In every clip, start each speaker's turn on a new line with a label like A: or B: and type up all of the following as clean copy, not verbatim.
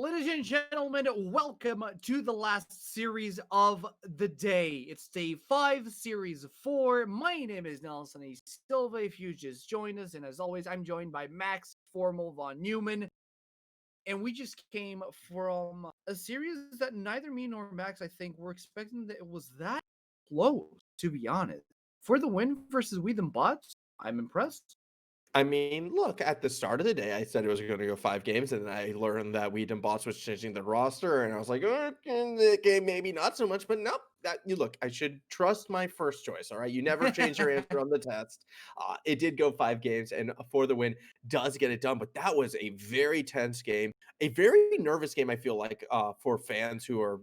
A: Ladies and gentlemen, welcome to the last series of the day. It's day 5, series 4. My name is Nelson A. Silva. If you just joined us, and as always, I'm joined by Max Formal von Neumann. And we just came from a series that neither me nor Max, I think, were expecting that it was that close, to be honest. For the win versus We Them Bots, I'm impressed.
B: I mean, look, at the start of the day, I said it was going to go 5 games, and then I learned that Wheat and Boss was changing the roster, and I was like, okay, maybe not so much, but nope. That you look, I should trust my first choice. All right, you never change your answer on the test. It did go 5 games, and for the win, does get it done. But that was a very tense game, a very nervous game. I feel like for fans who are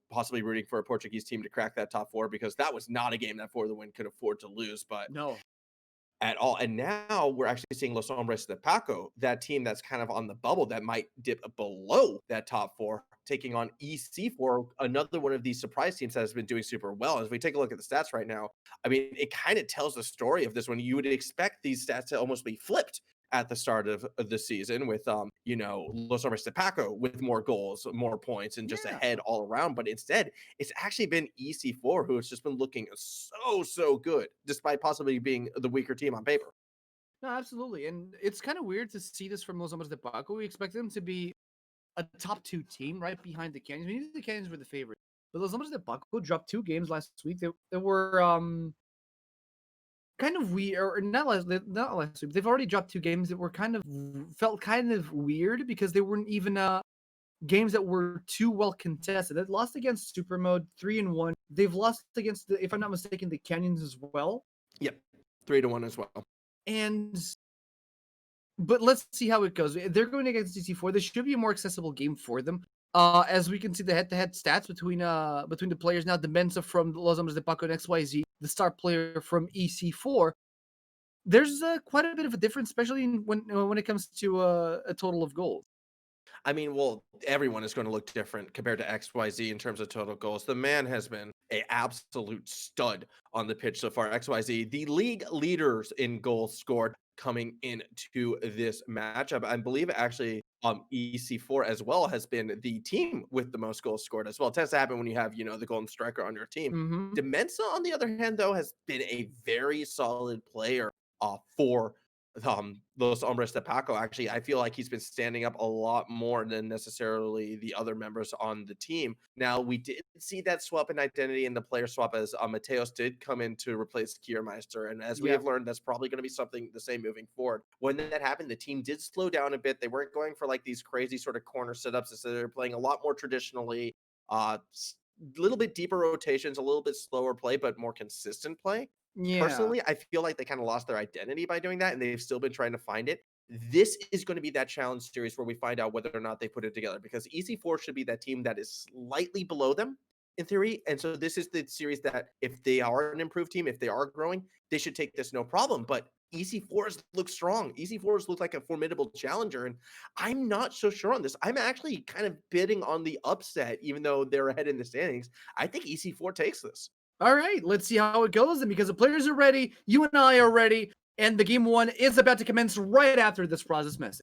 B: possibly rooting for a Portuguese team to crack that top four, because that was not a game that for the win could afford to lose. But
A: No.
B: at all. And now we're actually seeing Los Hombres de Paco, that team that's kind of on the bubble that might dip below that top four, taking on EC4, another one of these surprise teams that has been doing super well. As we take a look at the stats right now, I mean, it kind of tells the story of this one. You would expect these stats to almost be flipped at the start of the season with Los Hombres de Paco with more goals, more points, and just
A: Yeah.
B: ahead all around. But instead, it's actually been EC4 who has just been looking so good, despite possibly being the weaker team on paper.
A: No, absolutely. And it's kind of weird to see this from Los Hombres de Paco. We expect them to be a top 2 team right behind the Canyons. We knew the Canyons were the favorite. But Los Hombres de Paco dropped 2 games last week. They were kind of weird, or not last week. They've already dropped 2 games that were felt kind of weird because they weren't even games that were too well contested. They lost against Super Mode 3-1. They've lost against if I'm not mistaken, the Canyons as well.
B: Yep, 3-1 as well.
A: And but let's see how it goes. They're going against EC4. This should be a more accessible game for them. As we can see the head-to-head stats between the players now, the Mensa from Los Hombres de Paco and XYZ, the star player from EC4. There's quite a bit of a difference, especially when it comes to a total of goals.
B: I mean, well, everyone is going to look different compared to XYZ in terms of total goals. The man has been a absolute stud on the pitch so far. XYZ, the league leaders in goals scored coming into this matchup. I believe actually EC4 as well has been the team with the most goals scored as well. It tends to happen when you have, the golden striker on your team.
A: Mm-hmm.
B: Demensa, on the other hand, though, has been a very solid player for Los Hombres de Paco. Actually, I feel like he's been standing up a lot more than necessarily the other members on the team. Now, we did see that swap in identity in the player swap as Mateos did come in to replace Kiermeister. And as we
A: Yeah.
B: have learned, that's probably going to be something the same moving forward. When that happened, the team did slow down a bit. They weren't going for like these crazy sort of corner setups. Instead, they're playing a lot more traditionally, a little bit deeper rotations, a little bit slower play, but more consistent play.
A: Yeah.
B: Personally, I feel like they kind of lost their identity by doing that, and they've still been trying to find it. This is going to be that challenge series where we find out whether or not they put it together, because EC4 should be that team that is slightly below them in theory. And so this is the series that if they are an improved team, if they are growing, they should take this no problem. But EC4s look strong. EC4s look like a formidable challenger. And I'm not so sure on this. I'm actually kind of bidding on the upset, even though they're ahead in the standings. I think EC4 takes this.
A: All right, let's see how it goes. And because the players are ready, you and I are ready, and the game 1 is about to commence right after this process message.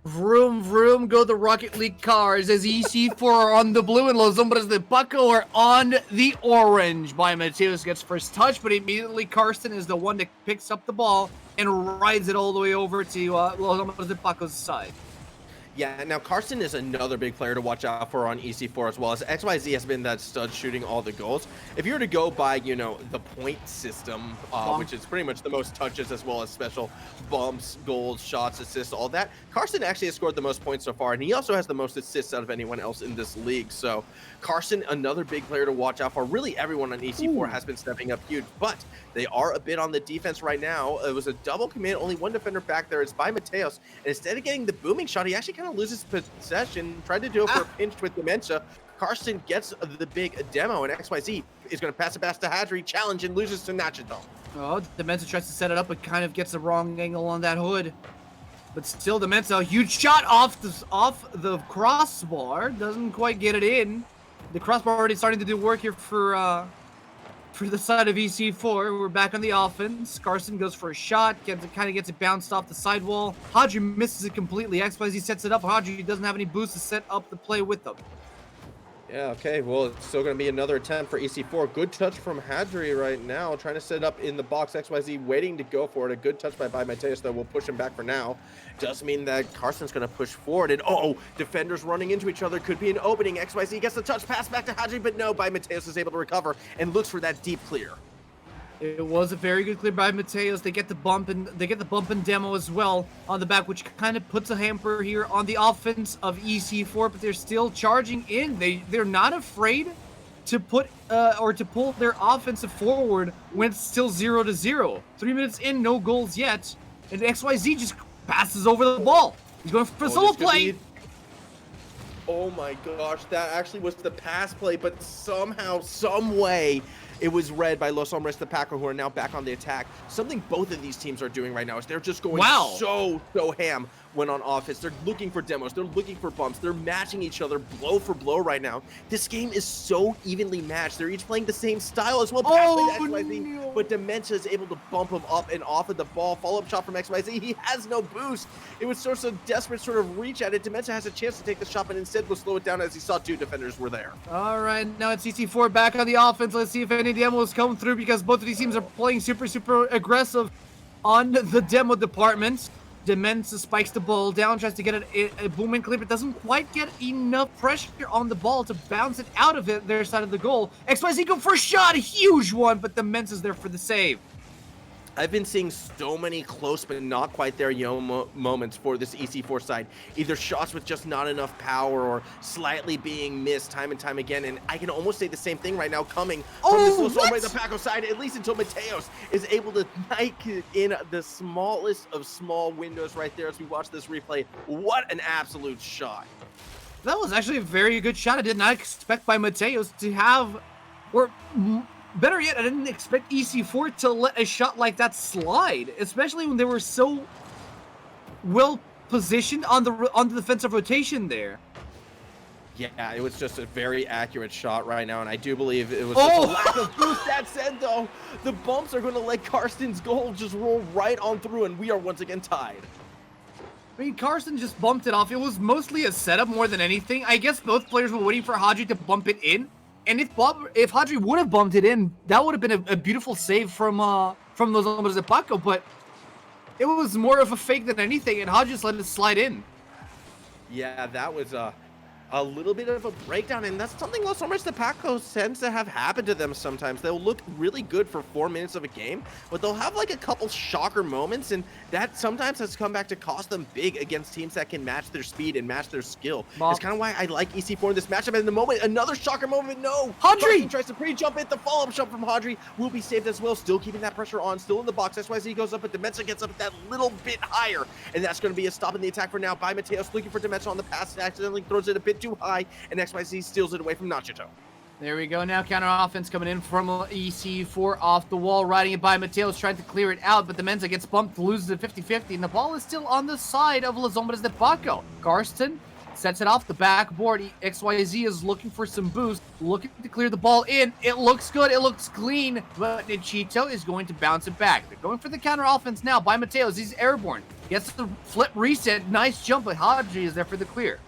A: Vroom, vroom, go the Rocket League cars as EC4 are on the blue and Los Hombres de Paco are on the orange. By Mateus gets first touch, but immediately Karsten is the one that picks up the ball and rides it all the way over to Los Hombres de Paco's side.
B: Yeah, now Carson is another big player to watch out for on EC4 as well, as XYZ has been that stud shooting all the goals. If you were to go by, the point system, which is pretty much the most touches as well as special bumps, goals, shots, assists, all that, Carson actually has scored the most points so far, and he also has the most assists out of anyone else in this league. So Carson, another big player to watch out for. Really everyone on EC4 has been stepping up huge, but they are a bit on the defense right now. It was a double commit, only one defender back there. It's by Mateos, and instead of getting the booming shot, he actually kind of loses possession, tried to do it for a pinch with Dementia. Carson gets the big demo, and XYZ is going to pass it past to Hadri, challenge, and loses to Nachito.
A: Oh, Dementia tries to set it up, but kind of gets the wrong angle on that hood. But still, the Mets, a huge shot off the crossbar. Doesn't quite get it in. The crossbar already starting to do work here for the side of EC4. We're back on the offense. Carson goes for a shot. Kind of gets it bounced off the sidewall. Hadri misses it completely. XYZ sets it up. Hadri doesn't have any boost to set up the play with them.
B: Yeah, okay, well, it's still going to be another attempt for EC4. Good touch from Hadri right now, trying to set it up in the box. XYZ waiting to go for it. A good touch by Mateus, though. We'll push him back for now. Does mean that Carson's going to push forward. And, defenders running into each other. Could be an opening. XYZ gets the touch pass back to Hadri, but no, Mateus is able to recover and looks for that deep clear.
A: It was a very good clear by Mateus. They get the bump and demo as well on the back, which kind of puts a hamper here on the offense of EC4, but they're still charging in. They're not afraid to put or to pull their offensive forward when it's still 0-0. 3 minutes in, no goals yet, and XYZ just passes over the ball. He's going for a solo play.
B: Oh my gosh, that actually was the pass play, but somehow, some way, it was read by Los Hombres de PACO, who are now back on the attack. Something both of these teams are doing right now is they're just going so ham when on offense. They're looking for demos. They're looking for bumps. They're matching each other blow for blow right now. This game is so evenly matched. They're each playing the same style as well.
A: No.
B: But Dementia is able to bump him up and off of the ball. Follow-up shot from XYZ. He has no boost. It was sort of desperate sort of reach at it. Dementia has a chance to take the shot, but instead will slow it down as he saw two defenders were there.
A: All right, now it's EC4 back on the offense. Let's see if any demos come through, because both of these teams are playing super aggressive on the demo department. Dementia spikes the ball down, tries to get a boom and clip. It doesn't quite get enough pressure on the ball to bounce it out of their side of the goal. XYZ go for a shot, a huge one, but Dementia's there for the save.
B: I've been seeing so many close but not quite there moments for this EC4 side. Either shots with just not enough power or slightly being missed time and time again. And I can almost say the same thing right now coming from this Los Hombres de PACO side, at least until Mateus is able to knife in the smallest of small windows right there as we watch this replay. What an absolute shot.
A: That was actually a very good shot. I did not expect by Mateus to have, or better yet, I didn't expect EC4 to let a shot like that slide, especially when they were so well positioned on the defensive rotation there.
B: Yeah, it was just a very accurate shot right now, and I do believe it was just a lack of boost. That said, though, the bumps are going to let Carson's goal just roll right on through, and we are once again tied.
A: I mean, Carson just bumped it off. It was mostly a setup more than anything. I guess both players were waiting for Hadri to bump it in. And if Hadri would have bumped it in, that would have been a beautiful save from Los Hombres de PACO, but it was more of a fake than anything, and Hadri just let it slide in.
B: Yeah, that was a little bit of a breakdown, and that's something Los Hombres de PACO tends to have happen to them sometimes. They'll look really good for 4 minutes of a game, but they'll have like a couple shocker moments, and that sometimes has come back to cost them big against teams that can match their speed and match their skill. It's kind of why I like EC4 in this matchup. And in the moment, another shocker moment, no!
A: Hadri
B: tries to pre-jump it. The follow-up shot from Hadri will be saved as well, still keeping that pressure on, still in the box. XYZ goes up, but Dementia gets up that little bit higher, and that's going to be a stop in the attack for now by Mateus, looking for Dementia on the pass, accidentally throws it a bit too high, and XYZ steals it away from Nachito.
A: There we go. Now counter offense coming in from EC4 off the wall, riding it by Mateus, trying to clear it out, but the Mensa gets bumped, loses it 50-50, and the ball is still on the side of Los Hombres de PACO. Karsten sets it off the backboard. XYZ is looking for some boost, looking to clear the ball in. It looks good, it looks clean, but Nachito is going to bounce it back. They're going for the counter offense now by Mateus. He's airborne. Gets the flip reset. Nice jump, but Hadri is there for the clear.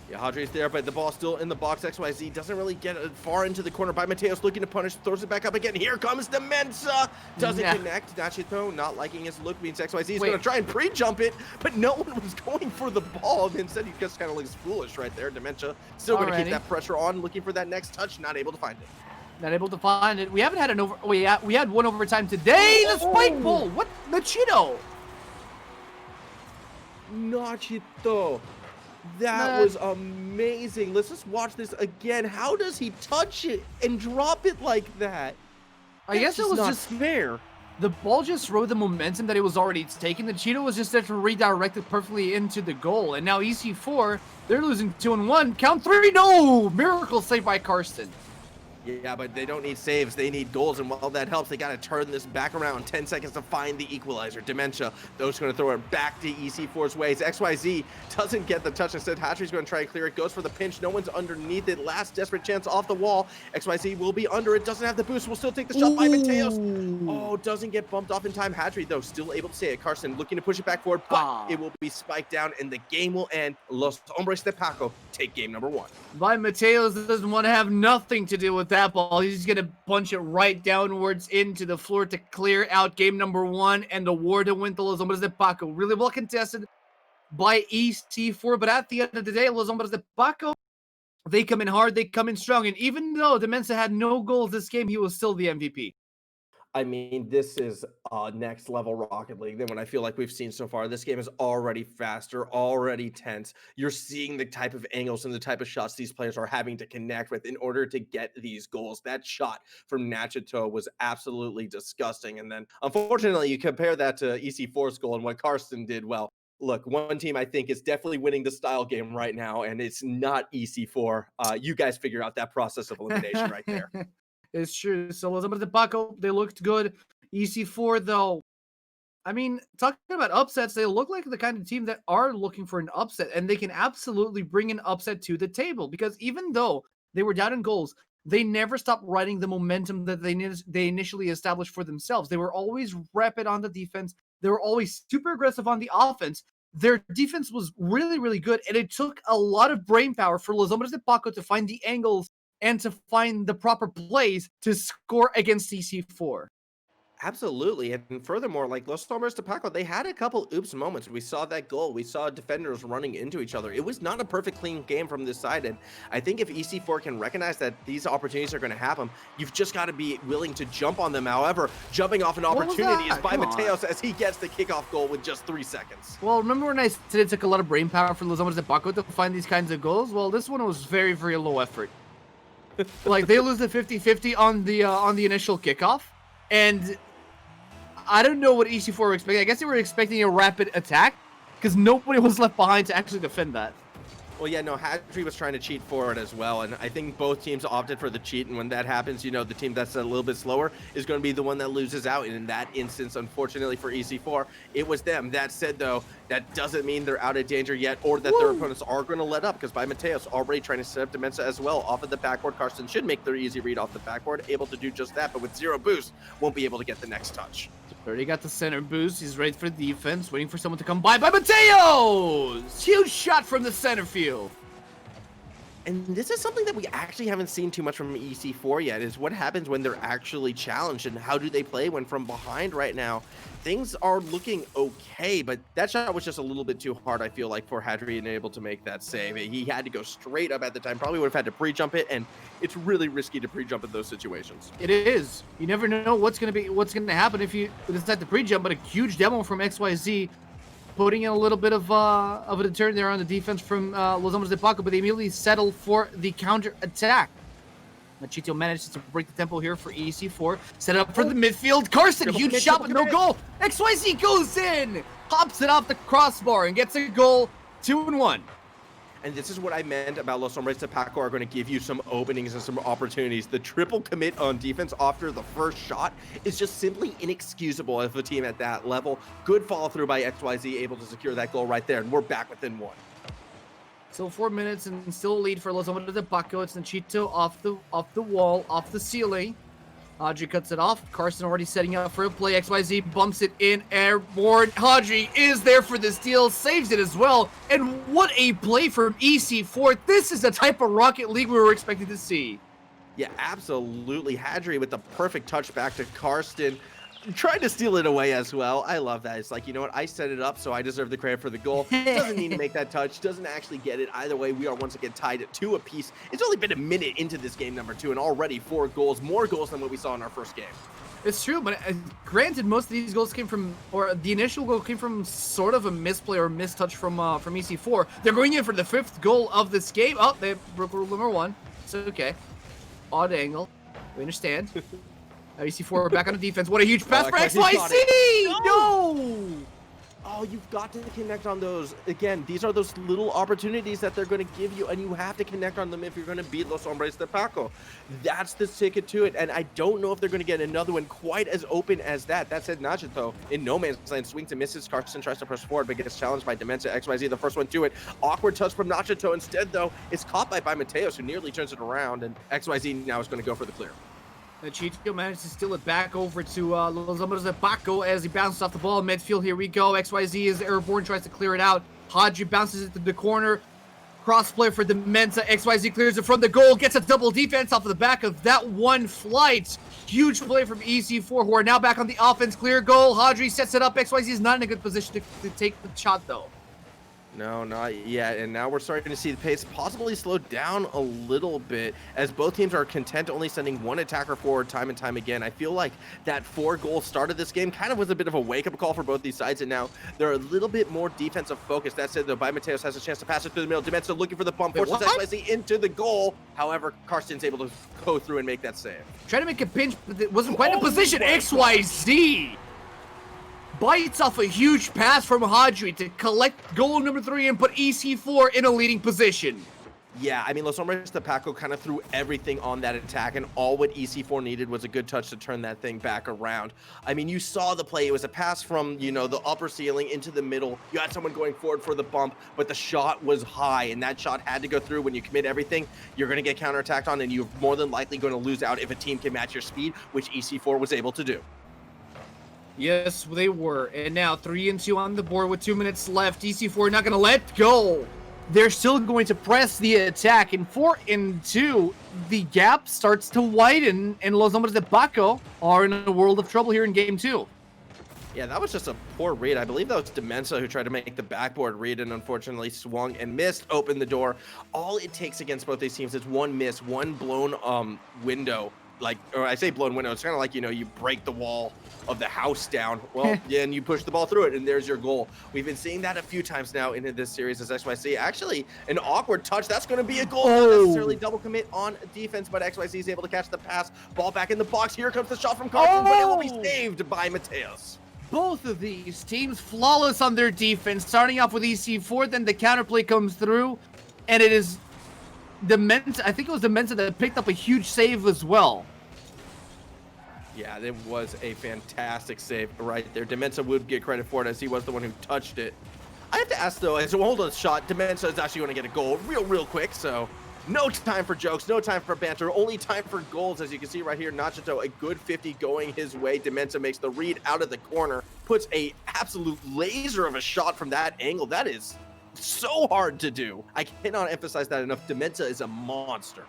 B: Yeah, Hadri's there, but the ball's still in the box. XYZ doesn't really get it far into the corner by Mateus, looking to punish, throws it back up again. Here comes Dementia. Doesn't connect. Nachito not liking his look, means XYZ is going to try and pre-jump it, but no one was going for the ball. Instead, he just kind of looks foolish right there. Dementia still going to keep that pressure on, looking for that next touch, not able to find it.
A: Not able to find it. We haven't had an we had one overtime today. The spike ball. What? Nachito.
B: Nachito. That was amazing. Let's just watch this again. How does he touch it and drop it like that?
A: I guess it was
B: not
A: just
B: fair.
A: The ball just rode the momentum that it was already taken. The Cheeto was just there to redirect it perfectly into the goal. And now EC4, they're losing 2-1. Count 3. No! Miracle save by Karsten.
B: Yeah, but they don't need saves. They need goals. And while that helps, they got to turn this back around. 10 seconds to find the equalizer. Dementia, those going to throw it back to EC4's ways. XYZ doesn't get the touch. Instead, Hatchery's going to try and clear it. Goes for the pinch. No one's underneath it. Last desperate chance off the wall. XYZ will be under it. Doesn't have the boost. Will still take the shot by Mateos. Oh, doesn't get bumped off in time. Hatchery, though, still able to stay it. Carson looking to push it back forward, but it will be spiked down, and the game will end. Los Hombres de PACO take game number 1.
A: By Mateos doesn't want to have nothing to do with that ball. He's going to punch it right downwards into the floor to clear out game number 1 and the war to win the Los Hombres de PACO. Really well contested by EC4, but at the end of the day, Los Hombres de PACO, they come in hard, they come in strong, and even though Demensa had no goals this game, he was still the MVP.
B: I mean, this is next level Rocket League than what I feel like we've seen so far. This game is already faster, already tense. You're seeing the type of angles and the type of shots these players are having to connect with in order to get these goals. That shot from Nachito was absolutely disgusting. And then, unfortunately, you compare that to EC4's goal and what Karsten did. Well, look, one team I think is definitely winning the style game right now, and it's not EC4. You guys figure out that process of elimination right there.
A: It's true. So Los Hombres de PACO, they looked good. EC4, though, I mean, talking about upsets, they look like the kind of team that are looking for an upset, and they can absolutely bring an upset to the table, because even though they were down in goals, they never stopped riding the momentum that they initially established for themselves. They were always rapid on the defense. They were always super aggressive on the offense. Their defense was really, really good, and it took a lot of brain power for Los Hombres de PACO to find the angles and to find the proper plays to score against EC4.
B: Absolutely. And furthermore, like Los Hombres de PACO, they had a couple oops moments. We saw that goal. We saw defenders running into each other. It was not a perfect clean game from this side. And I think if EC4 can recognize that these opportunities are going to happen, you've just got to be willing to jump on them. However, jumping off an opportunity is by Mateos as he gets the kickoff goal with just 3 seconds.
A: Well, remember when I said it took a lot of brain power for Los Hombres de PACO to find these kinds of goals? Well, this one was very, very low effort. Like, they lose the 50-50 on the initial kickoff, and I don't know what EC4 were expecting. I guess they were expecting a rapid attack, because nobody was left behind to actually defend that.
B: Well, yeah, no, Hatchery was trying to cheat forward as well, and I think both teams opted for the cheat, and when that happens, you know, the team that's a little bit slower is going to be the one that loses out, and in that instance, unfortunately for EC4, it was them. That said, though, that doesn't mean they're out of danger yet, or that their opponents are going to let up, because by Mateos already trying to set up Demensa as well off of the backboard. Carson should make their easy read off the backboard, able to do just that, but with 0 boost, won't be able to get the next touch.
A: Already got the center boost. He's ready for the defense, waiting for someone to come by Mateos! Huge shot from the center field.
B: And this is something that we actually haven't seen too much from EC4 yet, is what happens when they're actually challenged and how do they play when from behind right now. Things are looking okay, but that shot was just a little bit too hard, I feel like, for Hadri and able to make that save. He had to go straight up at the time, probably would have had to pre-jump it, and it's really risky to pre-jump in those situations.
A: It is. You never know what's going to happen if you decide to pre-jump, but a huge demo from XYZ, putting in a little bit of a deterrent there on the defense from Los Hombres de PACO, but they immediately settle for the counter attack. Machito manages to break the tempo here for EC4. Set it up for the midfield. Carson, huge shot, but no goal. XYZ goes in, pops it off the crossbar, and gets a goal. 2-1.
B: And this is what I meant about Los Hombres de PACO are going to give you some openings and some opportunities. The triple commit on defense after the first shot is just simply inexcusable of a team at that level. Good follow through by XYZ, able to secure that goal right there, and we're back within 1.
A: Still 4 minutes and still a lead for Los Hombres de PACO. It's Nachito off the wall, off the ceiling. Hadri cuts it off. Carson already setting up for a play. XYZ bumps it in airborne. Hadri is there for the steal, saves it as well. And what a play from EC4. This is the type of Rocket League we were expecting to see.
B: Yeah, absolutely. Hadri with the perfect touch back to Karsten. Tried to steal it away as well. I love that. It's like, you know what? I set it up, so I deserve the credit for the goal. Doesn't need to make that touch. Doesn't actually get it. Either way, we are once again tied at 2 apiece. It's only been a minute into this game number 2, and already 4 goals. More goals than what we saw in our first game.
A: It's true, but granted, most of these goals came from, or the initial goal came from sort of a misplay or mistouch from EC4. They're going in for the 5th goal of this game. Oh, they broke rule number 1. It's okay. Odd angle. We understand. EC4 back on the defense. What a huge pass for XYZ! No!
B: Oh, you've got to connect on those. Again, these are those little opportunities that they're going to give you, and you have to connect on them if you're going to beat Los Hombres de PACO. That's the ticket to it, and I don't know if they're going to get another one quite as open as that. That said, Najito in no man's land swings and misses. Carson tries to press forward, but gets challenged by Dementia. XYZ, the first one to it. Awkward touch from Najito. Instead, though, it's caught by Mateos, who nearly turns it around, and XYZ now is going to go for the clear.
A: And Chicho manages to steal it back over to Los Hombres de PACO as he bounces off the ball in midfield. Here we go. XYZ is airborne, tries to clear it out. Hadji bounces it to the corner. Cross play for Dementia. XYZ clears it from the goal, gets a double defense off of the back of that one flight. Huge play from EC4, who are now back on the offense. Clear goal. Hadji sets it up. XYZ is not in a good position to take the shot, though.
B: No, not yet. And now we're starting to see the pace possibly slow down a little bit as both teams are content only sending one attacker forward time and time again. I feel like that 4-goal start of this game kind of was a bit of a wake-up call for both these sides, and now they're a little bit more defensive focused. That said, though, Mateos has a chance to pass it through the middle. Dementia looking for the bump, forces XYZ into the goal. However, Karsten's able to go through and make that save.
A: Trying to make a pinch, but it wasn't quite in position. XYZ bites off a huge pass from Hadji to collect goal number 3 and put EC4 in a leading position.
B: Yeah, I mean, Los Hombres de PACO kind of threw everything on that attack, and all what EC4 needed was a good touch to turn that thing back around. I mean, you saw the play. It was a pass from, you know, the upper ceiling into the middle. You had someone going forward for the bump, but the shot was high, and that shot had to go through. When you commit everything, you're going to get counterattacked on, and you're more than likely going to lose out if a team can match your speed, which EC4 was able to do.
A: Yes, they were. And now 3-2 on the board with 2 minutes left. EC4 not going to let go. They're still going to press the attack. And 4-2, the gap starts to widen, and Los Hombres de PACO are in a world of trouble here in game 2.
B: Yeah, that was just a poor read. I believe that was Dementia who tried to make the backboard read and unfortunately swung and missed, opened the door. All it takes against both these teams is one miss, one blown window. Like, or I say blown window, it's kind of like, you know, you break the wall of the house down. Well, yeah, and you push the ball through it, and there's your goal. We've been seeing that a few times now in this series as XYZ. Actually, an awkward touch. That's going to be a goal. Not necessarily double commit on defense, but XYZ is able to catch the pass. Ball back in the box. Here comes the shot from Carson, but it will be saved by Mateos.
A: Both of these teams flawless on their defense, starting off with EC4, then the counterplay comes through, and it is Dementia. I think it was Dementia that picked up a huge save as well.
B: Yeah, it was a fantastic save right there. Dementia would get credit for it as he was the one who touched it. I have to ask, though, as a hold-on shot, Dementia is actually going to get a goal real quick, so no time for jokes, no time for banter, only time for goals. As you can see right here, Nachito, a good 50 going his way. Dementia makes the read out of the corner, puts a absolute laser of a shot from that angle. That is so hard to do. I cannot emphasize that enough. Dementia is a monster.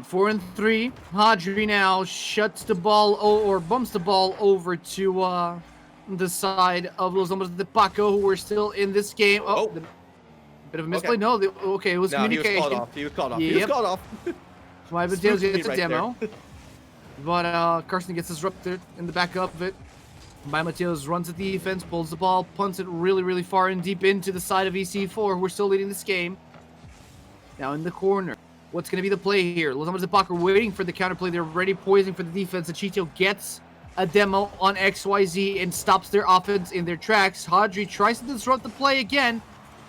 A: 4-3. Hadji now shuts the ball or bumps the ball over to the side of Los Hombres de PACO, who are still in this game. Oh, bit of a misplay. Okay. No, okay, it was communication.
B: He was called off.
A: Yep.
B: He was called off.
A: My Mateos gets a demo. But Carson gets disrupted in the back of it. Mateos runs the defense, pulls the ball, punts it really far and deep into the side of EC4, who are still leading this game. Now in the corner. What's going to be the play here? Los Hombres de PACO are waiting for the counterplay. They're already poising for the defense. Achito gets a demo on XYZ and stops their offense in their tracks. Hadji tries to disrupt the play again.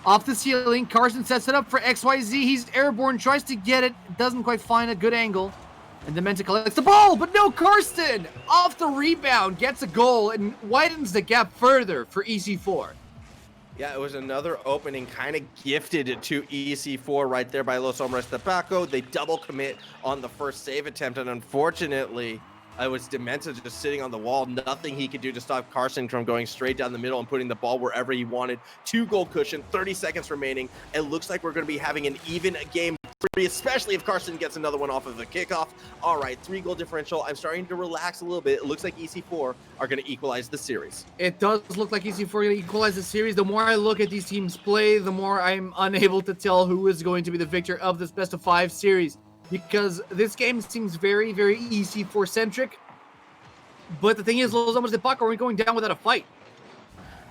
A: Off the ceiling, Carson sets it up for XYZ. He's airborne, tries to get it. Doesn't quite find a good angle. And Dementia collects the ball, but no, Karsten! Off the rebound, gets a goal and widens the gap further for EC4.
B: Yeah, it was another opening kind of gifted to EC4 right there by Los Hombres de PACO. They double commit on the first save attempt, and unfortunately, it was Dementia just sitting on the wall. Nothing he could do to stop Carson from going straight down the middle and putting the ball wherever he wanted. 2-goal cushion, 30 seconds remaining. It looks like we're going to be having an even game, especially if Carson gets another one off of the kickoff. All right, 3-goal differential. I'm starting to relax a little bit. It looks like EC4 are going to equalize the series.
A: It does look like EC4 are going to equalize the series. The more I look at these teams play, the more I'm unable to tell who is going to be the victor of this best-of-5 series, because this game seems very EC4 centric. But the thing is, Los Hombres de PACO are going down without a fight.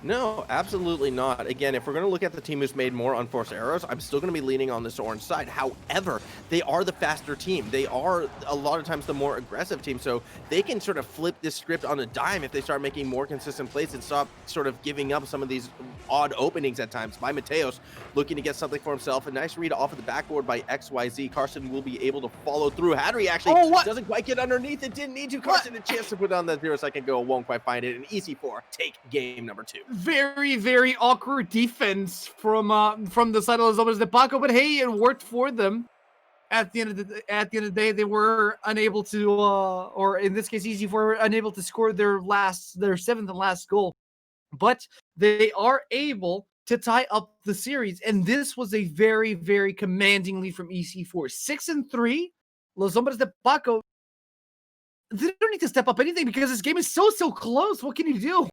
B: No, absolutely not. Again, if we're going to look at the team who's made more unforced errors, I'm still going to be leaning on this orange side. However, they are the faster team. They are a lot of times the more aggressive team, so they can sort of flip this script on a dime if they start making more consistent plays and stop sort of giving up some of these odd openings at times. By Mateos, looking to get something for himself. A nice read off of the backboard by XYZ. Carson will be able to follow through. Hadri actually doesn't quite get underneath it. Didn't need to. Carson a chance to put on that 0-second goal. Won't quite find it. And EC4 take game number 2.
A: Very, very awkward defense from the side of Los Hombres de PACO, but hey, it worked for them. At the end of the day, they were unable to, or in this case, EC4 were unable to score their 7th and last goal. But they are able to tie up the series, and this was a very, very commanding lead from EC4. 6-3. Los Hombres de PACO, they don't need to step up anything because this game is so close. What can you do?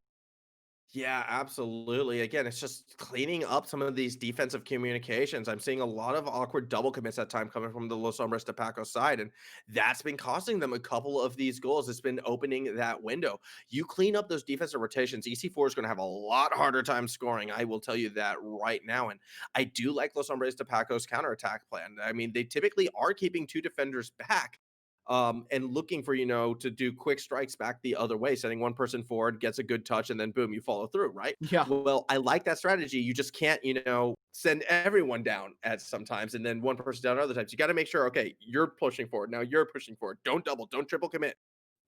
B: Yeah, absolutely. Again, it's just cleaning up some of these defensive communications. I'm seeing a lot of awkward double commits at time coming from the Los Hombres de PACO side, and that's been costing them a couple of these goals. It's been opening that window. You clean up those defensive rotations, EC4 is going to have a lot harder time scoring. I will tell you that right now. And I do like Los Hombres de PACO's counterattack plan. I mean, they typically are keeping 2 defenders back, and looking for, to do quick strikes back the other way, sending one person forward, gets a good touch, and then boom, you follow through, right?
A: Yeah.
B: Well, I like that strategy. You just can't, send everyone down at sometimes and then one person down other times. You got to make sure, okay, you're pushing forward. Now you're pushing forward. Don't double, don't triple commit,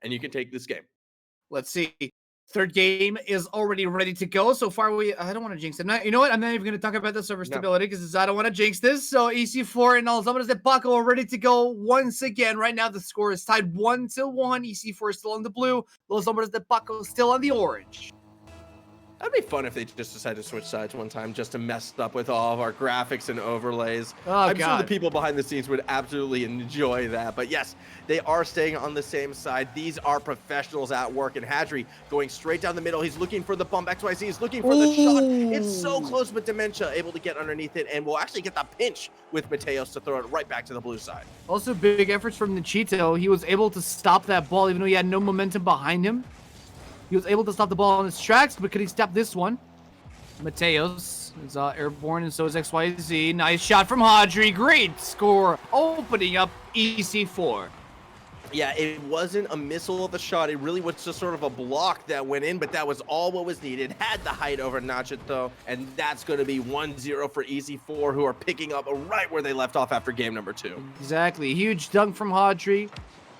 B: and you can take this game.
A: Let's see. Third game is already ready to go. So far, I don't want to jinx it. You know what? I'm not even going to talk about the server stability because I don't want to jinx this. So EC4 and Los Hombres de PACO are ready to go once again. Right now, the score is tied 1-1. EC4 is still on the blue. Los Hombres de PACO still on the orange.
B: That'd be fun if they just decided to switch sides one time just to mess up with all of our graphics and overlays. I'm sure the people behind the scenes would absolutely enjoy that. But yes, they are staying on the same side. These are professionals at work. And Hadri going straight down the middle. He's looking for the bump. XYZ is looking for the shot. It's so close, but Dementia able to get underneath it and will actually get the pinch with Mateos to throw it right back to the blue side.
A: Also, big efforts from Nachito. He was able to stop that ball even though he had no momentum behind him. He was able to stop the ball on his tracks, but could he stop this one? Mateos is airborne, and so is XYZ. Nice shot from Hadri. Great score, opening up EC4.
B: Yeah, it wasn't a missile of a shot. It really was just sort of a block that went in, but that was all what was needed. Had the height over Nachito, and that's going to be 1-0 for EC4, who are picking up right where they left off after game number 2.
A: Exactly. Huge dunk from Hadri.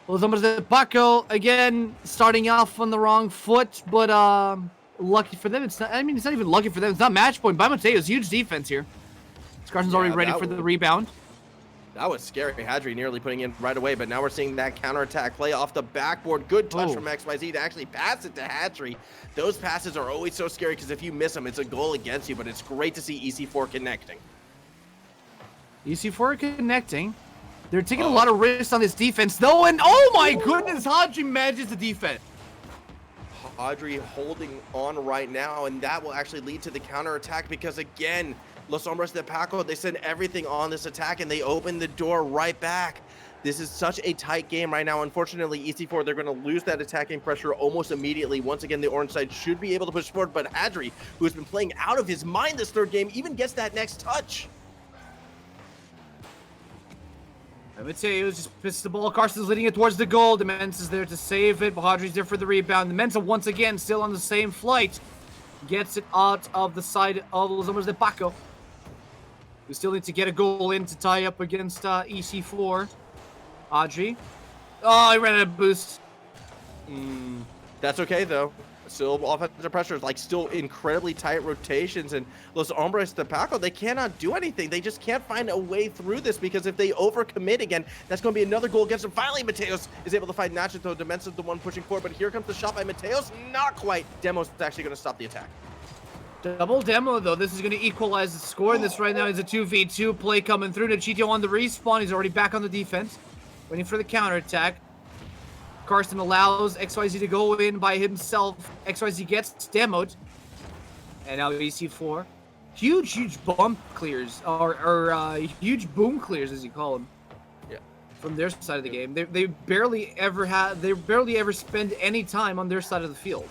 A: Los Hombres de PACO, again, starting off on the wrong foot, but lucky for them. It's not even lucky for them. It's not match point by Mateos. Huge defense here. Carson's already ready for the rebound.
B: That was scary. Hadri nearly putting in right away, but now we're seeing that counterattack play off the backboard. Good touch from XYZ to actually pass it to Hadri. Those passes are always so scary because if you miss them, it's a goal against you, but it's great to see EC4 connecting.
A: EC4 connecting. They're taking a lot of risks on this defense, though, and oh my goodness, Hadri manages the defense.
B: Hadri holding on right now, and that will actually lead to the counterattack because, again, Los Hombres de PACO, they send everything on this attack, and they open the door right back. This is such a tight game right now. Unfortunately, EC4, they're going to lose that attacking pressure almost immediately. Once again, the orange side should be able to push forward, but Hadri, who has been playing out of his mind this third game, even gets that next touch.
A: Mateos just misses the ball. Carson's leading it towards the goal. Dementia is there to save it. Hadri's there for the rebound. Dementia once again still on the same flight. Gets it out of the side of Los Hombres de PACO. We still need to get a goal in to tie up against EC4. Hadri. Oh, he ran out of boost.
B: That's okay, though. Still offensive pressure, like still incredibly tight rotations, and Los Hombres de PACO, they cannot do anything. They just can't find a way through this because if they overcommit again, that's going to be another goal against them. Finally, Mateos is able to find Nachito. Demensa's the one pushing forward, but here comes the shot by Mateos. Not quite. Demo's actually going to stop the attack.
A: Double Demo, though. This is going to equalize the score, and this right now is a 2v2 play coming through. Nachito on the respawn. He's already back on the defense, waiting for the counterattack. Carson allows XYZ to go in by himself. XYZ gets demoed. And now EC4. Huge bump clears, or huge boom clears, as you call them.
B: Yeah.
A: From their side of the game. They barely ever spend any time on their side of the field.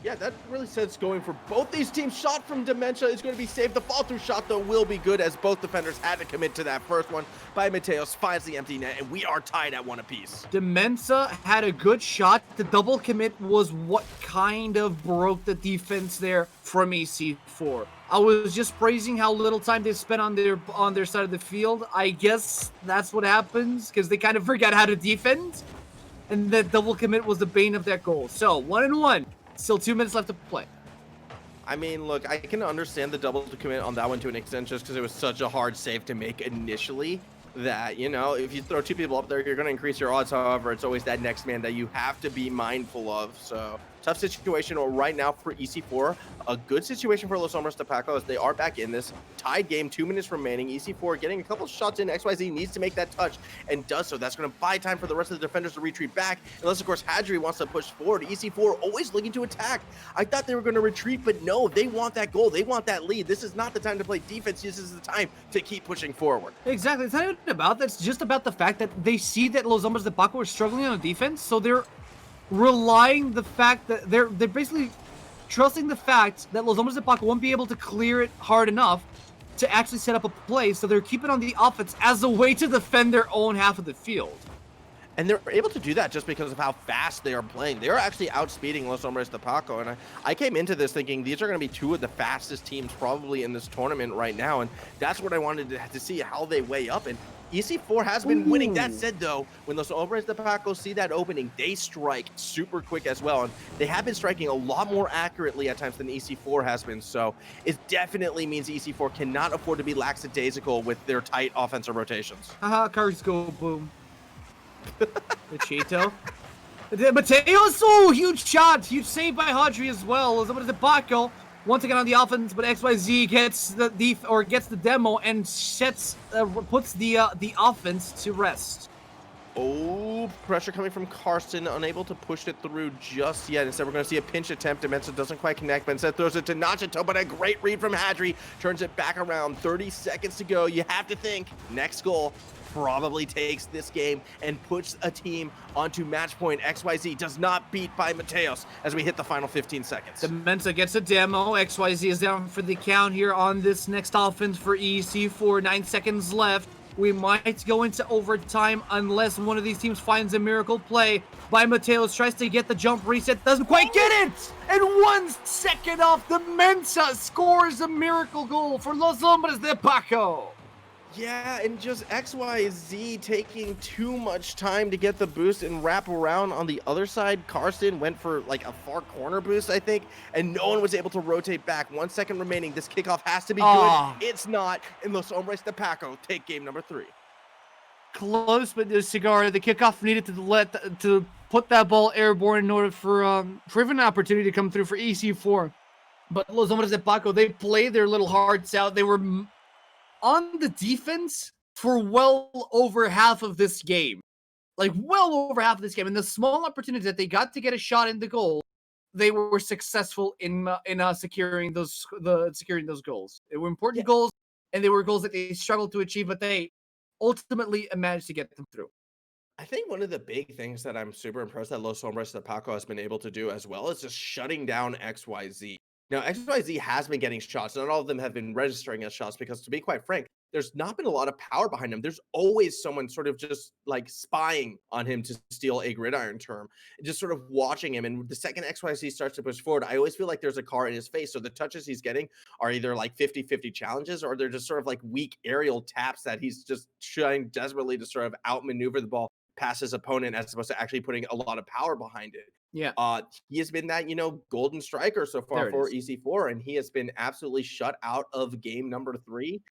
B: Yeah, that really sets going for both these teams. Shot from Dementia is going to be saved. The fall-through shot, though, will be good as both defenders had to commit to that first one. By Mateos finds the empty net, and we are tied at 1 apiece.
A: Demensa had a good shot. The double commit was what kind of broke the defense there from EC4. I was just praising how little time they spent on their side of the field. I guess that's what happens because they kind of forgot how to defend, and that double commit was the bane of that goal. So 1-1. Still 2 minutes left to play.
B: I mean, look, I can understand the double commit on that one to an extent just because it was such a hard save to make initially that, you know, if you throw 2 people up there, you're going to increase your odds. However, it's always that next man that you have to be mindful of. So tough situation right now for EC4. A good situation for Los Hombres de PACO as they are back in this tied game. 2 minutes remaining. EC4 getting a couple shots in. XYZ needs to make that touch and does so. That's going to buy time for the rest of the defenders to retreat back. Unless, of course, Hadri wants to push forward. EC4 always looking to attack. I thought they were going to retreat, but no, they want that goal. They want that lead. This is not the time to play defense. This is the time to keep pushing forward.
A: Exactly. It's not even about that. It's just about the fact that they see that Los Hombres de PACO are struggling on defense, so they're relying the fact that they're basically trusting the fact that Los Hombres de PACO won't be able to clear it hard enough to actually set up a play, so they're keeping on the offense as a way to defend their own half of the field.
B: And they're able to do that just because of how fast they are playing. They're actually outspeeding Los Hombres de PACO, and I came into this thinking these are going to be 2 of the fastest teams probably in this tournament right now, and that's what I wanted to see how they weigh up. And EC4 has been winning. That said, though, when Los Hombres de PACO see that opening, they strike super quick as well, and they have been striking a lot more accurately at times than EC4 has been, so it definitely means EC4 cannot afford to be lackadaisical with their tight offensive rotations.
A: Haha, cards go boom. The Cheeto. Mateos, oh, huge shot. Huge save by Hadri as well. Los Hombres de PACO once again on the offense, but XYZ gets the demo and puts the offense to rest.
B: Oh, pressure coming from Karsten, unable to push it through just yet. Instead, we're going to see a pinch attempt. Demensa doesn't quite connect, but instead throws it to Nachito, but a great read from Hadri. Turns it back around. 30 seconds to go. You have to think next goal probably takes this game and puts a team onto match point. XYZ does not beat by Mateos as we hit the final 15 seconds.
A: Demensa gets a demo. XYZ is down for the count here on this next offense for EC4. 9 seconds left. We might go into overtime unless one of these teams finds a miracle play. By Mateos tries to get the jump reset, doesn't quite get it! And 1 second off, Demensa scores a miracle goal for Los Hombres de PACO.
B: Yeah, and just XYZ taking too much time to get the boost and wrap around on the other side. Karsten went for like a far corner boost, I think, and no one was able to rotate back. 1 second remaining. This kickoff has to be good. It's not, and Los Hombres de PACO take game number 3.
A: Close, but the cigar. The kickoff needed to put that ball airborne in order for even an opportunity to come through for EC4. But Los Hombres de PACO, they played their little hearts out. They were on the defense for well over half of this game. Like, well over half of this game. And the small opportunities that they got to get a shot in the goal, they were successful in securing those goals. They were important goals, and they were goals that they struggled to achieve, but they ultimately managed to get them through.
B: I think one of the big things that I'm super impressed that Los Hombres de PACO has been able to do as well is just shutting down XYZ. Now, XYZ has been getting shots. Not all of them have been registering as shots because, to be quite frank, there's not been a lot of power behind him. There's always someone sort of just like spying on him, to steal a gridiron term, just sort of watching him. And the second XYZ starts to push forward, I always feel like there's a car in his face. So the touches he's getting are either like 50-50 challenges, or they're just sort of like weak aerial taps that he's just trying desperately to sort of outmaneuver the ball past his opponent as opposed to actually putting a lot of power behind it.
A: Yeah.
B: He has been that, golden striker so far for EC4, and he has been absolutely shut out of game number 3.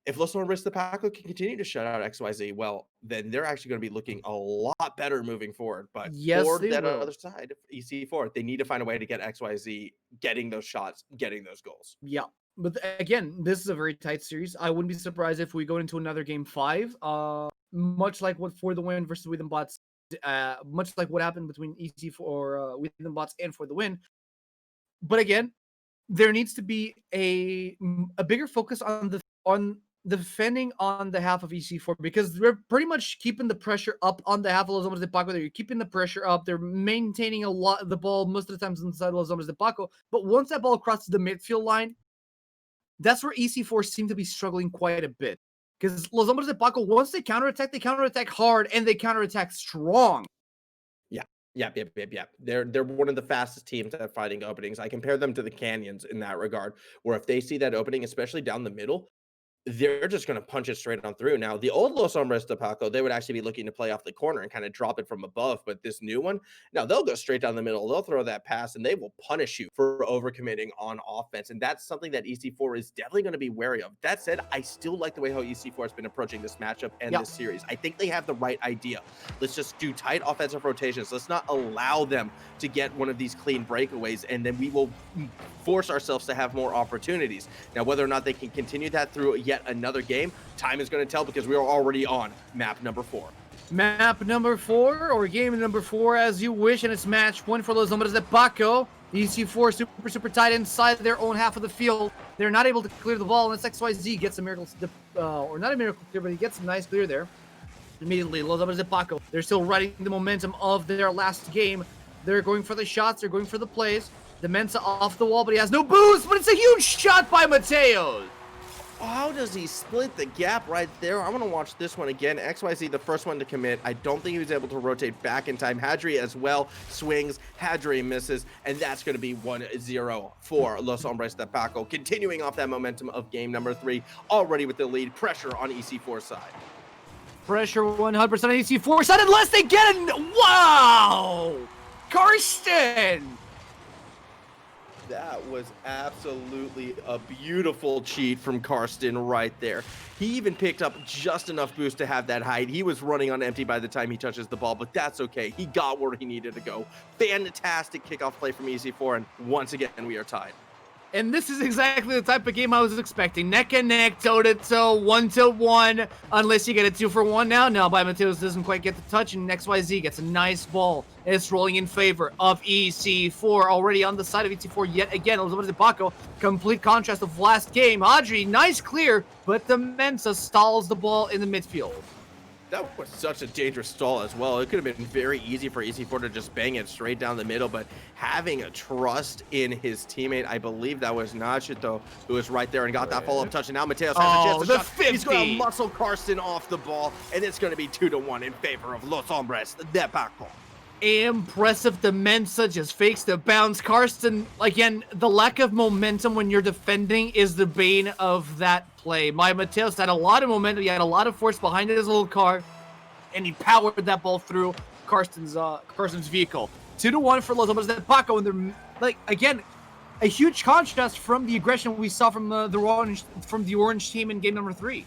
B: If Los Hombres de PACO can continue to shut out XYZ, well, then they're actually going to be looking a lot better moving forward. But for that other side of EC4, they need to find a way to get XYZ getting those shots, getting those goals.
A: Yeah. But again, this is a very tight series. I wouldn't be surprised if we go into another game 5. Much like what For the Win versus With Them Bots, much like what happened between EC4 With Them Bots and For the Win. But again, there needs to be a bigger focus on defending on the half of EC4 because they're pretty much keeping the pressure up on the half of Los Hombres de Paco. They're keeping the pressure up. They're maintaining a lot of the ball most of the times inside Los Hombres de Paco. But once that ball crosses the midfield line, that's where EC4 seem to be struggling quite a bit. Because Los Hombres de Paco, once they counterattack hard and they counterattack strong.
B: Yeah. They're one of the fastest teams at finding openings. I compare them to the Canyons in that regard, where if they see that opening, especially down the middle, they're just going to punch it straight on through. Now, the old Los Hombres de Paco, they would actually be looking to play off the corner and kind of drop it from above. But this new one, now they'll go straight down the middle. They'll throw that pass and they will punish you for overcommitting on offense. And that's something that EC4 is definitely going to be wary of. That said, I still like the way how EC4 has been approaching this matchup and this series. I think they have the right idea. Let's just do tight offensive rotations. Let's not allow them to get one of these clean breakaways, and then we will force ourselves to have more opportunities. Now, whether or not they can continue that through yet another game, time is going to tell, because we are already on map number 4.
A: Map number 4, or game number 4 as you wish, and it's match point for Los Hombres de Paco. EC4 super tight inside their own half of the field. They're not able to clear the ball, and it's XYZ gets a miracle, or not a miracle clear, but he gets a nice clear there. Immediately, Los Hombres de Paco, they're still riding the momentum of their last game. They're going for the shots, they're going for the plays. Demensa off the wall, but he has no boost, but it's a huge shot by Mateos.
B: How does he split the gap right there? I want to watch this one again. XYZ, the first one to commit. I don't think he was able to rotate back in time. Hadri as well swings. Hadri misses, and that's going to be 1-0 for Los Hombres de Paco. Continuing off that momentum of game number 3, already with the lead. Pressure on EC4's side.
A: Pressure 100% on EC4 side, unless they get it. Wow! Karsten!
B: That was absolutely a beautiful cheat from Karsten right there. He even picked up just enough boost to have that height. He was running on empty by the time he touches the ball, but that's okay. He got where he needed to go. Fantastic kickoff play from EC4, and once again, we are tied.
A: And this is exactly the type of game I was expecting. Neck and neck, toe-to-toe, 1-1, unless you get a 2-for-1 now. No, by Mateos doesn't quite get the touch, and XYZ gets a nice ball. It's rolling in favor of EC4, already on the side of EC4 yet again. Los Hombres de Paco, complete contrast of last game. Hadri, nice clear, but the Mensa stalls the ball in the midfield.
B: That was such a dangerous stall as well. It could have been very easy for EC4 to just bang it straight down the middle, but having a trust in his teammate, I believe that was Nachito, who was right there and got that follow-up touch, and now Mateos has a chance to shot.
A: 50.
B: He's going to muscle Karsten off the ball, and it's going to be 2-1 in favor of Los Hombres de Paco.
A: Impressive. The Mensa just fakes the bounce. Karsten, again, the lack of momentum when you're defending is the bane of that play. Mateos had a lot of momentum. He had a lot of force behind his little car, and he powered that ball through Karsten's vehicle. 2-1 for Los Hombres de Paco, and they're, like, again, a huge contrast from the aggression we saw from the orange team in game number 3.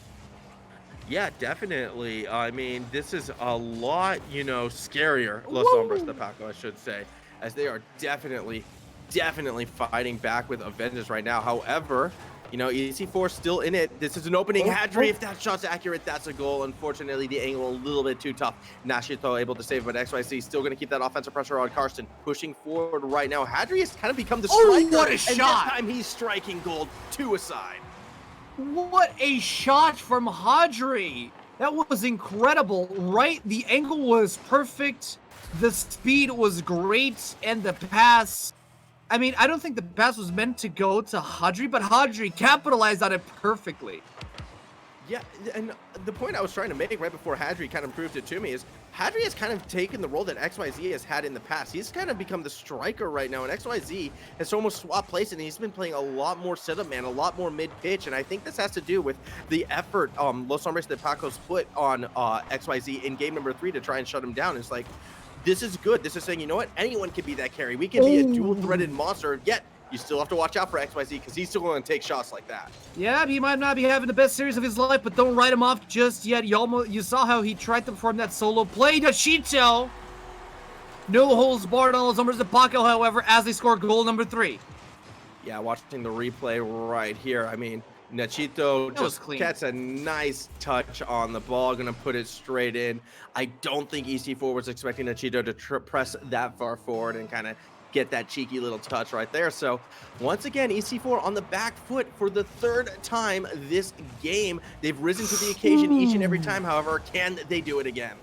B: Yeah, definitely. I mean, this is a lot, scarier, Los Hombres de Paco, I should say, as they are definitely fighting back with Avengers right now. However, EC4 still in it. This is an opening. Hadri, if that shot's accurate, that's a goal. Unfortunately, the angle a little bit too tough. Nashito able to save, but XYZ still going to keep that offensive pressure on Karsten. Pushing forward right now. Hadri has kind of become the striker.
A: Oh, what a shot!
B: And this time he's striking gold, 2 aside.
A: What a shot from Hadri. That was incredible, right? The angle was perfect. The speed was great. And the pass, I mean, I don't think the pass was meant to go to Hadri, but Hadri capitalized on it perfectly.
B: Yeah, and the point I was trying to make right before Hadri kind of proved it to me is Hadri has kind of taken the role that XYZ has had in the past. He's kind of become the striker right now, and XYZ has almost swapped places, and he's been playing a lot more setup man, a lot more mid-pitch, and I think this has to do with the effort Los Hombres de Paco's put on XYZ in game number 3 to try and shut him down. It's like, this is good. This is saying, you know what? Anyone can be that carry. We can be a dual-threaded monster, yet you still have to watch out for XYZ because he's still going to take shots like that.
A: Yeah, he might not be having the best series of his life, but don't write him off just yet. You saw how he tried to perform that solo play. Nachito! No holds barred on Los Hombres de Paco, however, as they score goal number 3.
B: Yeah, watching the replay right here. I mean, Nachito just gets a nice touch on the ball, going to put it straight in. I don't think EC4 was expecting Nachito to press that far forward and kind of get that cheeky little touch right there. So once again, EC4 on the back foot for the third time this game. They've risen to the occasion each and every time. However, can they do it again?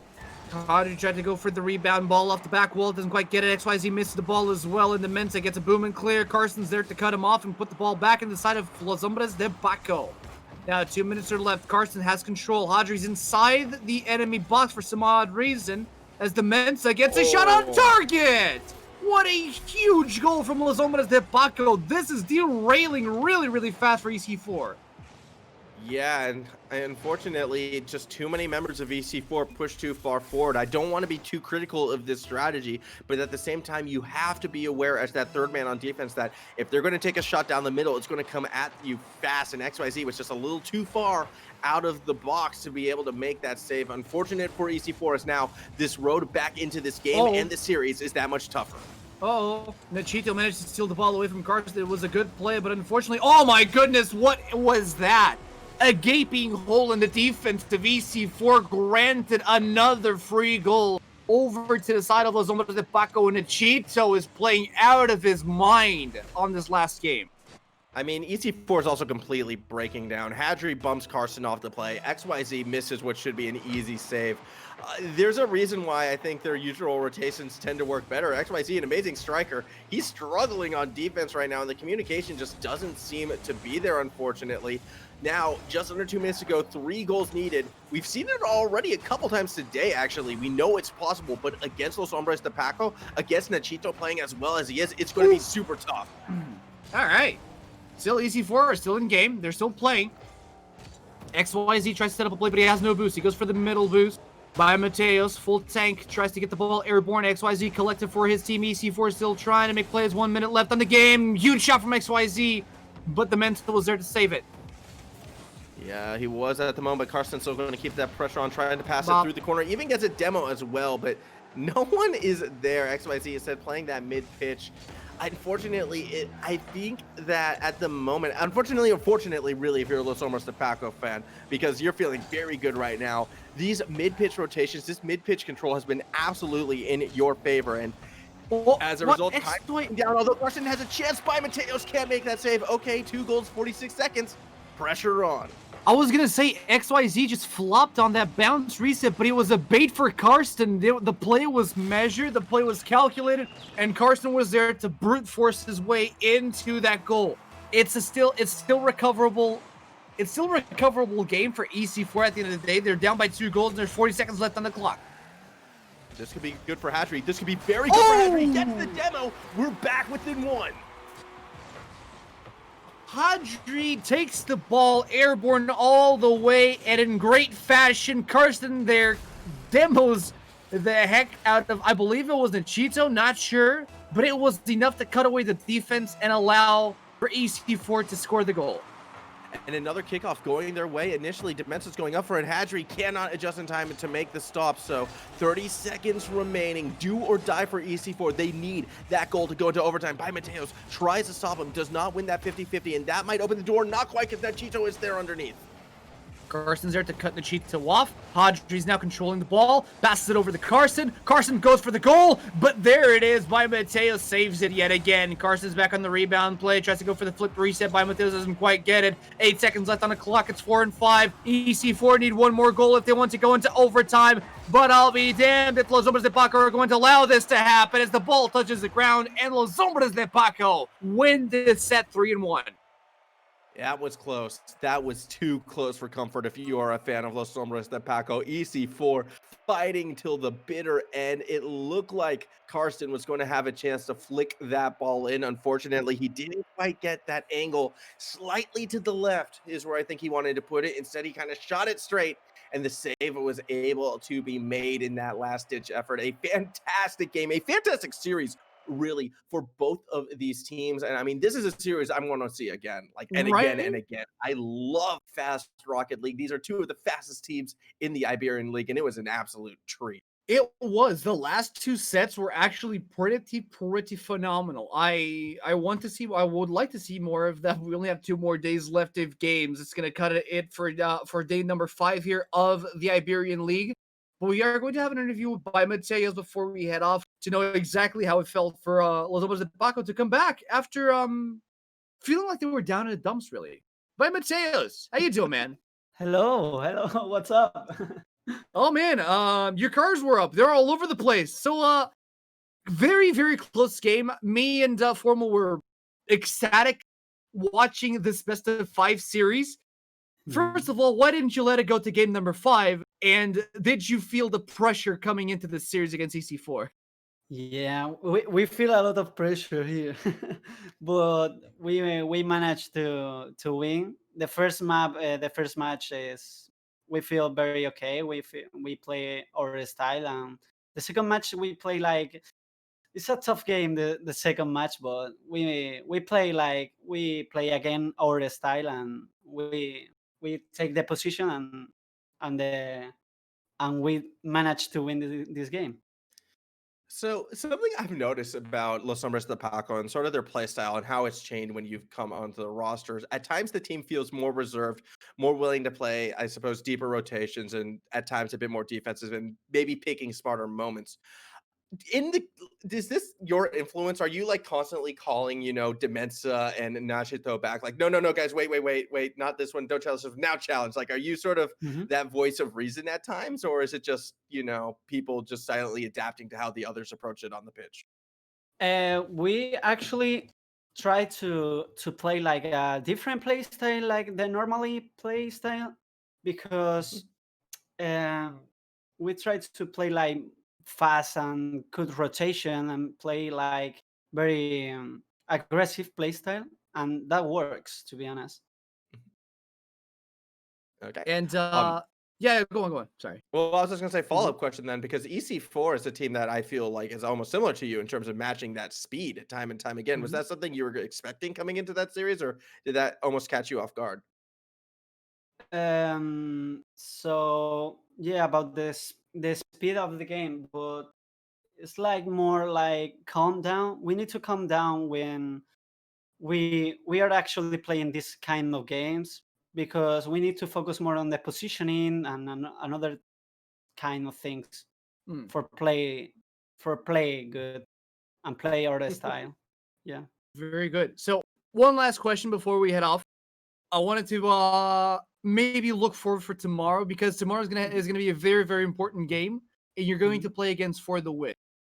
A: Kadri tried to go for the rebound, ball off the back wall, doesn't quite get it. XYZ misses the ball as well, and the Mensa gets a boom and clear. Carson's there to cut him off and put the ball back in the side of Los Hombres de PACO. Now 2 minutes are left. Carson has control. Hadri's inside the enemy box for some odd reason as the Mensa gets a shot on target. What a huge goal from Los Hombres de PACO. This is derailing really fast for EC4.
B: Yeah, and unfortunately, just too many members of EC4 pushed too far forward. I don't want to be too critical of this strategy, but at the same time, you have to be aware as that third man on defense that if they're going to take a shot down the middle, it's going to come at you fast, and XYZ was just a little too far out of the box to be able to make that save. Unfortunate for EC4 is now this road back into this game and this series is that much tougher.
A: Nachito managed to steal the ball away from Carson. It was a good play, but unfortunately, oh my goodness, what was that? A gaping hole in the defense of EC4 granted another free goal over to the side of Los Hombres de PACO, and Nachito is playing out of his mind on this last game.
B: I mean, EC4 is also completely breaking down. Hadri bumps Carson off the play. XYZ misses what should be an easy save. There's a reason why I think their usual rotations tend to work better. XYZ, an amazing striker. He's struggling on defense right now, and the communication just doesn't seem to be there, unfortunately. Now, just under 2 minutes ago, 3 goals needed. We've seen it already a couple times today, actually. We know it's possible, but against Los Hombres de PACO, against Nachito playing as well as he is, it's going to be super tough.
A: All right. Still EC4 are still in game. They're still playing. XYZ tries to set up a play, but he has no boost. He goes for the middle boost by Mateos. Full tank tries to get the ball airborne. XYZ collected for his team. EC4 still trying to make plays. 1 minute left on the game. Huge shot from XYZ, but the Mensa was there to save it.
B: Yeah, he was at the moment, but Carson's still going to keep that pressure on, trying to pass it through the corner. Even gets a demo as well, but no one is there. XYZ instead playing that mid-pitch. Unfortunately, I think that at the moment, unfortunately or fortunately, really, if you're a Los Hombres de PACO fan, because you're feeling very good right now, these mid-pitch rotations, this mid-pitch control has been absolutely in your favor, and as a result, time down, although Carson has a chance by Mateos, can't make that save. Okay, 2 goals, 46 seconds, pressure on.
A: I was going to say XYZ just flopped on that bounce reset, but it was a bait for Karsten. The play was measured, the play was calculated, and Karsten was there to brute force his way into that goal. It's still recoverable. It's still a recoverable game for EC4 at the end of the day. They're down by 2 goals, and there's 40 seconds left on the clock.
B: This could be good for Hadri. This could be very good for Hadri. Gets the demo. We're back within 1.
A: Hadri takes the ball airborne all the way, and in great fashion, Karsten there demos the heck out of, I believe it was Nachito, not sure, but it was enough to cut away the defense and allow for EC4 to score the goal.
B: And another kickoff going their way. Initially, Demensa's going up for it. Hadri cannot adjust in time to make the stop. So 30 seconds remaining. Do or die for EC4. They need that goal to go into overtime. By Mateos tries to stop him. Does not win that 50-50. And that might open the door. Not quite, because Nachito is there underneath.
A: Carson's there to cut Nachito off. Hadri's now controlling the ball. Passes it over to Carson. Carson goes for the goal, but there it is. By Mateos saves it yet again. Carson's back on the rebound play. Tries to go for the flip reset. By Mateos doesn't quite get it. 8 seconds left on the clock. It's 4-5. EC4 need 1 more goal if they want to go into overtime. But I'll be damned if Los Hombres de PACO are going to allow this to happen as the ball touches the ground and Los Hombres de PACO win this set 3-1.
B: That was close. That was too close for comfort if you are a fan of Los Hombres de PACO. EC4 fighting till the bitter end. It looked like Karsten was going to have a chance to flick that ball in. Unfortunately, he didn't quite get that angle. Slightly to the left is where I think he wanted to put it. Instead, he kind of shot it straight, and the save was able to be made in that last-ditch effort. A fantastic game, a fantastic series, really, for both of these teams. And I mean, this is a series I'm going to see again, again and again. I love fast Rocket League. These are 2 of the fastest teams in the Iberian League, and it was an absolute treat.
A: It was. The last 2 sets were actually pretty phenomenal. I would like to see more of that. We only have 2 more days left of games. It's going to cut it for day number 5 here of the Iberian League. But we are going to have an interview by Mateos before we head off to know exactly how it felt for Los Hombres de Paco to come back after feeling like they were down in the dumps, really. By Mateos, how you doing, man?
C: Hello, hello, what's up?
A: Oh man, your cars were up. They're all over the place. So very, very close game. Me and Formal were ecstatic watching this best of 5 series. First of all, why didn't you let it go to game number 5? And did you feel the pressure coming into this series against EC4?
C: Yeah, we feel a lot of pressure here, but we managed to win the first map. The first match is we feel very okay. We play our style, and the second match we play like it's a tough game. The second match, but we play like we play again our style, and we take the position and the and we managed to win this game.
B: So something I've noticed about Los Hombres de Paco and sort of their play style and how it's changed when you've come onto the rosters. At times, the team feels more reserved, more willing to play, I suppose, deeper rotations, and at times a bit more defensive and maybe picking smarter moments. In the Is this your influence? Are you like constantly calling, Demensa and Nashito back? Like, no, guys, wait, not this one. Don't challenge us now. Challenge. Like, are you sort of
C: Mhm.
B: that voice of reason at times, or is it just people just silently adapting to how the others approach it on the pitch?
C: We actually try to play like a different play style, like the normally play style, because um, we try to play like fast and good rotation and play like very aggressive play style, and that works, to be honest.
B: Okay.
A: And
B: Um,
A: yeah, go on. Sorry.
B: well, I was just gonna say
C: Mhm.
B: follow-up question then, because EC4 is a team that I feel like is almost similar to you in terms of matching that speed time and time again. Was
C: Mhm.
B: that something you were expecting coming into that series, or did that almost catch you off guard?
C: So yeah, about the speed of the game, but it's like more like calm down. We need to calm down when we are actually playing this kind of games, because we need to focus more on the positioning and another kind of things
A: Hmm.
C: for play good and play our style. Yeah.
A: Very good. So one last question before we head off. I wanted to maybe look forward for tomorrow because tomorrow is gonna be a very, very important game, and you're going to
C: Mhm.
A: play against for the win.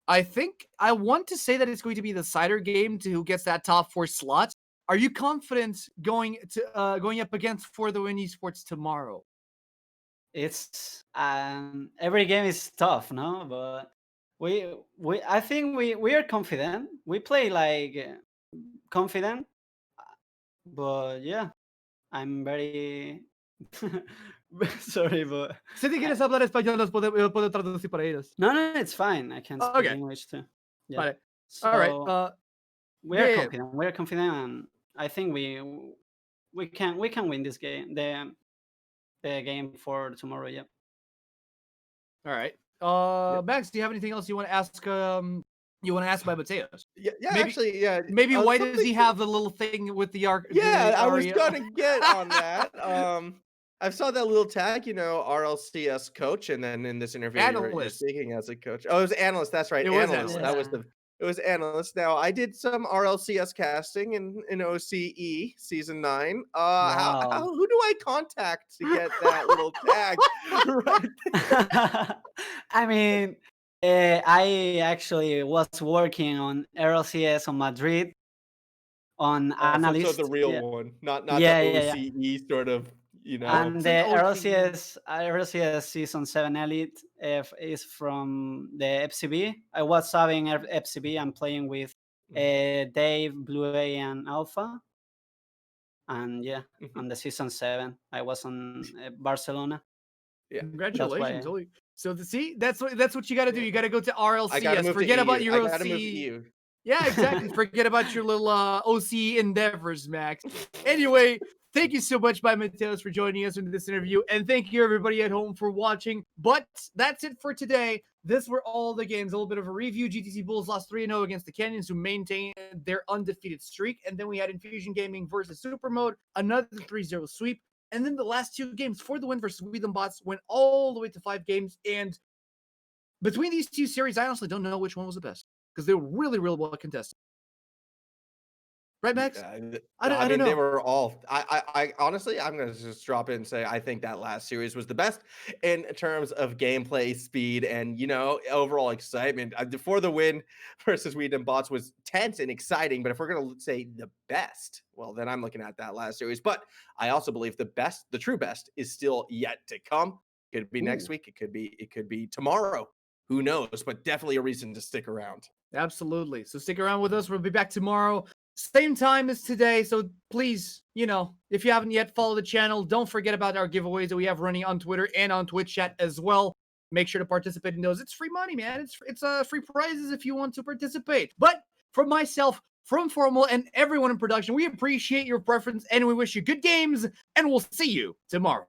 A: I think I want to say that it's going to be the cider game to who gets that top 4 slot. Are you confident going up against for the win esports tomorrow?
C: It's every game is tough, no? But we I think we are confident. We play like confident, but yeah, I'm very sorry, but
A: Si te
C: I,
A: quieres hablar español, puedo traducir para ellos.
C: no, it's fine. I can speak
A: Okay,
C: English too. Yeah.
A: vale. All right.
C: So we are
A: Yeah, yeah.
C: confident. We are confident, and I think we can win this game. The game for tomorrow. Yeah.
A: All right.
B: Yep.
A: Max, do you have anything else you want to ask? You want to ask by Mateos?
B: Yeah,
A: Maybe,
B: actually, yeah.
A: maybe why does
B: Something.
A: he have the little thing with the arc?
B: Yeah,
A: The
B: I was
A: aria?
B: gonna get on that. I saw that little tag, RLCS coach, and then in this interview, you're
A: Analyst.
B: speaking as a coach. Oh, it was analyst. That's right,
A: It was
B: analyst. That
A: analyst.
B: was
C: Yeah.
B: the. It was analyst. Now I did some RLCS casting in OCE season 9.
C: Wow.
B: Who do I contact to get that little tag? Right.
C: I mean, I actually was working on RLCS on Madrid on
B: So the
C: analyst.
B: real
C: Yeah,
B: one, not the
C: yeah.
B: OCE sort of.
A: Oh,
C: And
A: it's an
C: the
A: OC.
C: RLCS season 7 elite is from the FCB. I was subbing FCB and playing with
B: Mhm,
C: Dave, Blue A, and Alpha. And yeah,
B: mhm.
C: on the season 7, I was on Barcelona.
B: Yeah,
C: That's
A: Congratulations.
C: why.
A: Holy. So see, that's what you got to do.
B: yeah.
A: You got to go to
B: I gotta
A: RLCS.
B: move to
A: Forget about
B: EU.
A: your
B: I gotta move to
A: OC.
B: EU.
A: Yeah, exactly. Forget about your little OC endeavors, Max. Anyway, thank you so much, by Mateos, for joining us in this interview, and thank you everybody at home for watching. But that's it for today. This were all the games. A little bit of a review. GTC Bulls lost 3-0 against the Canyons, who maintained their undefeated streak, and then we had Infusion Gaming versus Super Mode, another 3-0 sweep. And then the last 2 games for the win versus We Them Bots went all the way to 5 games, and between these two series, I honestly don't know which one was the best because they were really, really well contested. Right, Max? I
B: I
A: don't
B: mean, they
A: know.
B: were all. I honestly, I'm gonna just drop in and say I think that last series was the best in terms of gameplay, speed, and overall excitement. For the win versus Wheat and Bots was tense and exciting. But if we're gonna say the best, well, then I'm looking at that last series. But I also believe the best, the true best, is still yet to come. Could be next
A: Ooh.
B: week. It could be tomorrow. Who knows? But definitely a reason to stick around.
A: Absolutely. So stick around with us. We'll be back tomorrow, same time as today. So please, if you haven't yet followed the channel, don't forget about our giveaways that we have running on Twitter and on Twitch chat as well. Make sure to participate in those. It's free money, man. It's free prizes if you want to participate. But from myself, from Formal, and everyone in production, we appreciate your preference and we wish you good games, and we'll see you tomorrow.